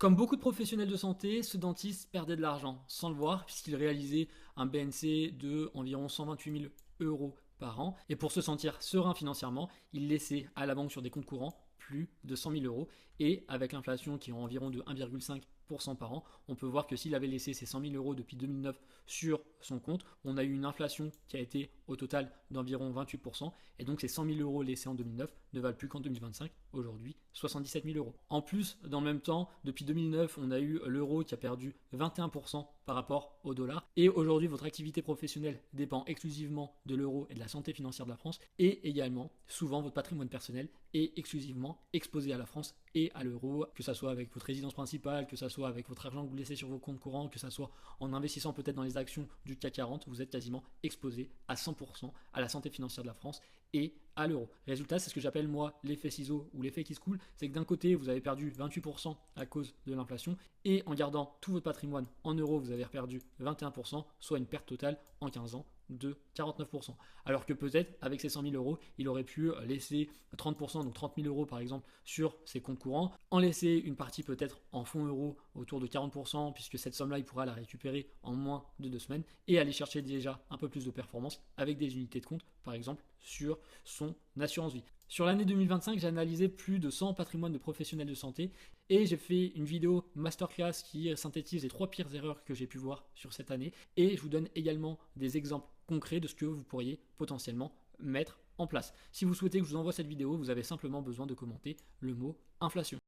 Comme beaucoup de professionnels de santé, ce dentiste perdait de l'argent sans le voir puisqu'il réalisait un BNC de environ 128 000 euros par an. Et pour se sentir serein financièrement, il laissait à la banque sur des comptes courants plus de 100 000 euros. Et avec l'inflation qui est environ de 1,5% par an, on peut voir que s'il avait laissé ces 100 000 euros depuis 2009 sur son compte, on a eu une inflation qui a été au total d'environ 28%. Et donc ces 100 000 euros laissés en 2009 ne valent plus qu'en 2025, aujourd'hui 77 000 euros. En plus, dans le même temps, depuis 2009, on a eu l'euro qui a perdu 21% par rapport au dollar. Et aujourd'hui, votre activité professionnelle dépend exclusivement de l'euro et de la santé financière de la France. Et également, souvent, votre patrimoine personnel est exclusivement exposé à la France et à l'euro, que ce soit avec votre résidence principale, que ce soit avec votre argent que vous laissez sur vos comptes courants, que ce soit en investissant peut-être dans les actions du CAC 40, vous êtes quasiment exposé à 100% à la santé financière de la France et à l'euro. Résultat, c'est ce que j'appelle moi l'effet ciseau ou l'effet qui se coule, c'est que d'un côté, vous avez perdu 28% à cause de l'inflation et en gardant tout votre patrimoine en euros, vous avez perdu 21%, soit une perte totale en 15 ans de 49%. Alors que peut-être, avec ces 100 000 euros, il aurait pu laisser 30%, donc 30 000 euros par exemple, sur ses comptes courants, en laisser une partie peut-être en fonds euros autour de 40%, puisque cette somme-là, il pourra la récupérer en moins de 2 semaines, et aller chercher déjà un peu plus de performance avec des unités de compte, par exemple, sur son assurance vie. Sur l'année 2025, j'ai analysé plus de 100 patrimoines de professionnels de santé et j'ai fait une vidéo masterclass qui synthétise les 3 pires erreurs que j'ai pu voir sur cette année. Et je vous donne également des exemples concrets de ce que vous pourriez potentiellement mettre en place. Si vous souhaitez que je vous envoie cette vidéo, vous avez simplement besoin de commenter le mot inflation.